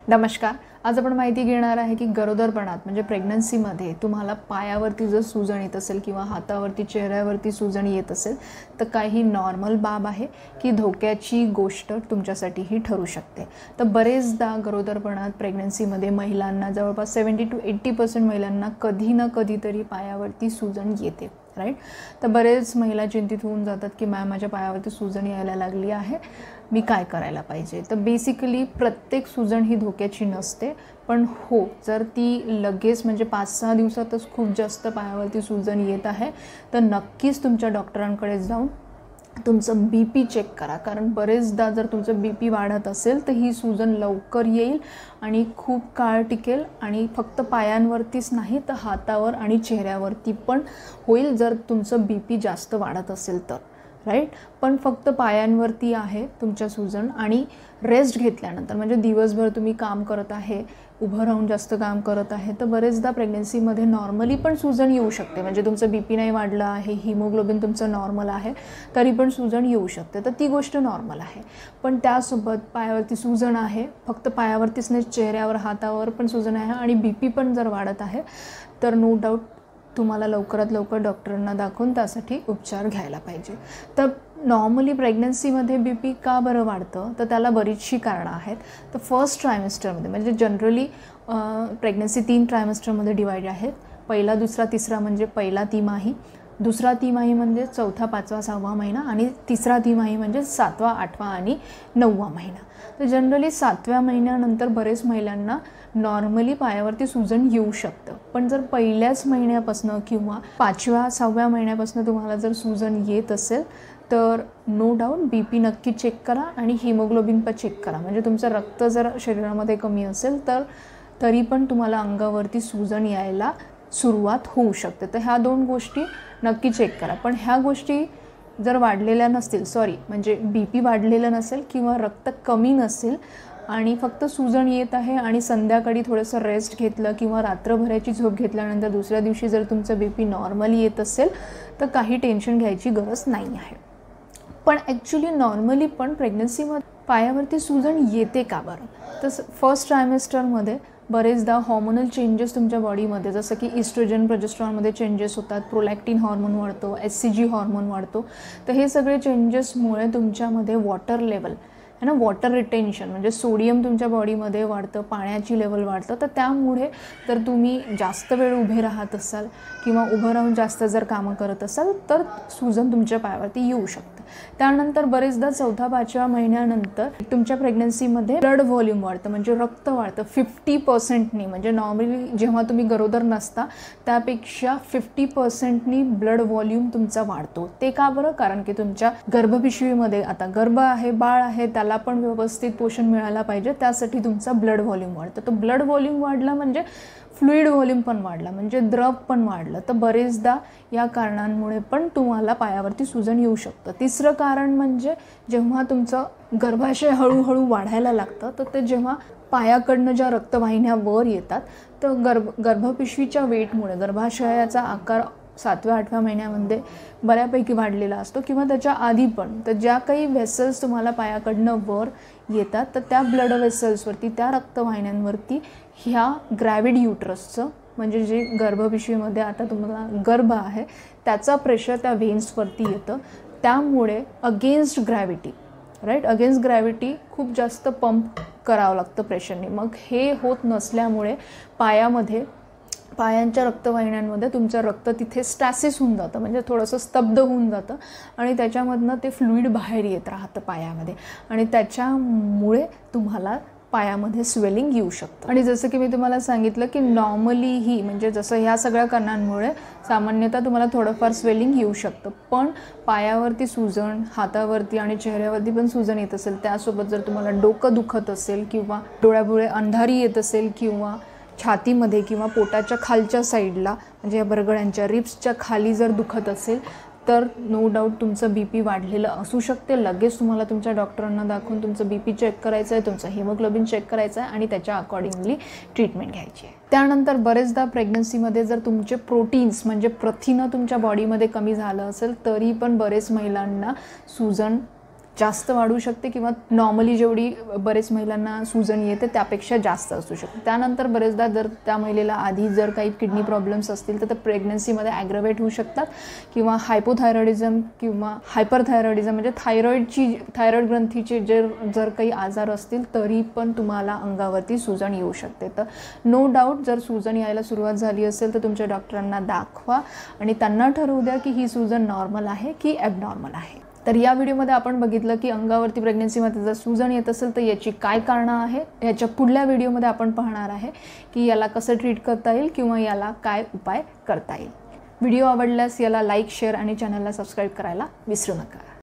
नमस्कार. आज आपण माहिती घेणार आहे की गरोदरपणात म्हणजे प्रेग्नन्सीमध्ये तुम्हाला पायावरती जर सूजन येत असेल किंवा हातावरती चेहऱ्यावरती सूजन येत असेल तर काही नॉर्मल बाब आहे की धोक्याची गोष्ट तुमच्यासाठीही ठरू शकते. तर बरेचदा गरोदरपणात प्रेग्नन्सीमध्ये महिलांना जवळपास 70 to 80% महिलांना कधी ना कधीतरी पायावरती सूजन येते, राईट. तर बरेच महिला चिंतित होऊन जातात की माझ्या पायावरती सूजन यायला लागली आहे, मी काय करायला पाहिजे. तर बेसिकली प्रत्येक सूजन ही धोक्याची नसते, पण हो जर ती लगेच म्हणजे 5-6 दिवसातच खूप जास्त पायावरती सूजन येत आहे तर नक्कीच तुमच्या डॉक्टरांकडे जाऊन तुमचं BP चेक करा. कारण बरेचदा जर तुमचं BP वाढत असेल तर ही सूजन लवकर येईल आणि खूप काळ टिकेल आणि फक्त पायांवरतीच नाही तर हातावर आणि चेहऱ्यावरती पण होईल जर तुमचं BP जास्त वाढत असेल तर, राईट. पण फक्त पायांवरती आहे तुमच्या सूजन आणि रेस्ट घेतल्यानंतर म्हणजे दिवसभर तुम्ही काम करत आहे, उभं राहून जास्त काम करत आहे तर बरेचदा प्रेग्नन्सीमध्ये नॉर्मली पण सूजन येऊ शकते. म्हणजे तुमचं BP नाही वाढलं आहे, हिमोग्लोबिन तुमचं नॉर्मल आहे तरी पण सूजन येऊ शकते, तर ती गोष्ट नॉर्मल आहे. पण त्यासोबत पायावरती सूजन आहे, फक्त पायावरतीच नाही चेहऱ्यावर हातावर पण सूजन आहे आणि BP पण जर वाढत आहे तर नो डाऊट तुम्हाला लवकरात लवकर डॉक्टरांना दाखवून त्यासाठी उपचार घ्यायला पाहिजे. तर नॉर्मली प्रेग्नन्सीमध्ये BP का बरं वाढतं तर त्याला बरीचशी कारणं आहेत. तर फर्स्ट ट्रायमेस्टरमध्ये म्हणजे जनरली प्रेग्नन्सी 3 ट्रायमेस्टरमध्ये डिवाइड आहेत. पहिला, दुसरा, तिसरा म्हणजे पहिला तिमाही, दुसरा तिमाही म्हणजे चौथा, 5वा, 6वा महिना आणि तिसरा तिमाही म्हणजे 7वा, 8वा आणि 9वा महिना. तर जनरली 7व्या महिन्यानंतर बरेच महिलांना नॉर्मली पायावरती सूजन येऊ शकतं. पण जर पहिल्याच महिन्यापासून किंवा 5व्या, 6व्या महिन्यापासून तुम्हाला जर सूजन येत असेल तर नो डाऊट BP नक्की चेक करा आणि हिमोग्लोबिन पण चेक करा. म्हणजे तुमचं रक्त जर शरीरामध्ये कमी असेल तर तरी पण तुम्हाला अंगावरती सूजन यायला सुरुवात होऊ शकते. तर ह्या 2 गोष्टी नक्की चेक करा. पण ह्या गोष्टी जर वाढलेल्या नसतील, म्हणजे BP वाढलेलं नसेल किंवा रक्त कमी नसेल आणि फक्त सूजन येत आहे आणि संध्याकाळी थोडंसं रेस्ट घेतलं किंवा रात्रभराची झोप घेतल्यानंतर दुसऱ्या दिवशी जर तुमचं BP नॉर्मली येत असेल तर काही टेन्शन घ्यायची गरज नाही आहे. पण ॲक्च्युली नॉर्मली पण प्रेग्नन्सीमध्ये पायावरती सूजन येते का बरं. तर फर्स्ट ट्रायमेस्टरमध्ये बरेचदा हॉर्मोनल चेंजेस तुमच्या बॉडीमध्ये जसं की इस्ट्रोजन, प्रोजेस्टेरॉनमध्ये चेंजेस होतात, प्रोलॅक्टिन हॉर्मोन वाढतो, HCG हॉर्मोन वाढतो. तर हे सगळे चेंजेसमुळे तुमच्यामध्ये वॉटर लेवल है ना, वॉटर रिटेन्शन म्हणजे सोडियम तुमच्या बॉडीमध्ये वाढतं, पाण्याची लेवल वाढतं. तर त्यामुळे जर तुम्ही जास्त वेळ उभे राहत असाल किंवा उभं राहून जास्त जर कामं करत असाल तर सूजन तुमच्या पायावरती येऊ शकतं. त्यानंतर बरेचदा 4थ्या, 5व्या महिन्यानंतर तुमच्या प्रेग्नन्सीमध्ये ब्लड व्हॉल्यूम वाढतं म्हणजे रक्त वाढतं 50%नी. म्हणजे नॉर्मली जेव्हा तुम्ही गरोदर नसता त्यापेक्षा 50%नी ब्लड व्हॉल्यूम तुमचा वाढतो. ते का बरं. कारण की तुमच्या गर्भपिशवीमध्ये आता गर्भ आहे, बाळ आहे, त्याला पण व्यवस्थित पोषण मिळायला पाहिजे, त्यासाठी तुमचा ब्लड व्हॉल्यूम वाढतं. तर ब्लड व्हॉल्यूम वाढला म्हणजे फ्लुइड व्हॉल्यूम पण वाढला म्हणजे द्रव पण वाढलं. तर बरेचदा या कारणांमुळे पण तुम्हाला पायावरती सूजन येऊ शकतं. तिसरं कारण म्हणजे जेव्हा तुमचं गर्भाशय हळूहळू वाढायला लागतं तर ते जेव्हा पायाकडनं ज्या रक्तवाहिन्या वर येतात तर गर्भपिशवीच्या वेटमुळे गर्भाशयाचा आकार 7व्या, 8व्या महिन्यामध्ये बऱ्यापैकी वाढलेला असतो किंवा त्याच्या आधी पण. तर ज्या काही व्हेसल्स तुम्हाला पायाकडनं वर येतात तर त्या ब्लड व्हेसल्सवरती, त्या रक्तवाहिन्यांवरती ह्या ग्रॅव्हिड युट्रसचं म्हणजे जे गर्भपिशवीमध्ये आता तुम्हाला गर्भ आहे त्याचा प्रेशर त्या व्हेन्सवरती येतं. त्यामुळे against gravity, right, against gravity खूप जास्त पंप करावं लागतं प्रेशरने. मग हे होत नसल्यामुळे पायांच्या रक्तवाहिन्यांमध्ये तुमचं रक्त तिथे स्टॅसिस होऊन जातं म्हणजे थोडंसं स्तब्ध होऊन जातं आणि त्याच्यामधनं ते फ्लुइड बाहेर येत राहतं पायामध्ये आणि त्याच्यामुळे तुम्हाला पायामध्ये स्वेलिंग येऊ शकतं. आणि जसं की मी तुम्हाला सांगितलं की नॉर्मलीही म्हणजे जसं ह्या सगळ्या कारणांमुळे सामान्यतः तुम्हाला थोडंफार स्वेलिंग येऊ शकतं. पण पायावरती सूजन, हातावरती आणि चेहऱ्यावरती पण सूजन येत असेल, त्यासोबत जर तुम्हाला डोकं दुखत असेल किंवा डोळ्यापुढे अंधारी येत असेल किंवा छातीमध्ये किंवा पोटाच्या खालच्या साईडला म्हणजे या बरगड्यांच्या रिब्सच्या खाली जर दुखत असेल तर नो डाऊट तुमचं BP वाढलेलं असू शकते. लगेच तुम्हाला तुमच्या डॉक्टरांना दाखवून तुमचं BP चेक करायचं आहे, तुमचं हिमोग्लोबिन चेक करायचं आहे आणि त्याच्या अकॉर्डिंगली ट्रीटमेंट घ्यायची आहे. त्यानंतर बरेचदा प्रेग्नन्सीमध्ये जर तुमचे प्रोटीन्स म्हणजे प्रथिनं तुमच्या बॉडीमध्ये कमी झालं असेल तरी पण बरेच महिलांना सूजन जास्त वाढू शकते किंवा नॉर्मली जेवढी बरेच महिलांना सूजन येते त्यापेक्षा जास्त असू शकते. त्यानंतर बरेचदा जर त्या महिलेला आधी जर काही किडनी प्रॉब्लेम्स असतील तर ते प्रेग्नन्सीमध्ये ॲग्रवेट होऊ शकतात किंवा हायपोथायरॉइडिझम किंवा हायपरथायरॉइडिझम म्हणजे थायरॉइड ग्रंथीचे जर काही आजार असतील तरी पण तुम्हाला अंगावरती सूजन येऊ शकते. तर नो डाऊट जर सूजन यायला सुरुवात झाली असेल तर तुमच्या डॉक्टरांना दाखवा आणि त्यांना ठरवू द्या की ही सूजन नॉर्मल आहे की ॲबनॉर्मल आहे. तर या व्हिडिओमध्ये आपण बघितलं की अंगावरती प्रेग्नन्सीमध्ये जर सूजन येत असेल तर याची काय कारणं आहे. याच्या पुढल्या व्हिडिओमध्ये आपण पाहणार आहे की याला कसं ट्रीट करता येईल किंवा याला काय उपाय करता येईल. व्हिडिओ आवडल्यास याला लाईक, शेअर आणि चॅनलला सबस्क्राईब करायला विसरू नका.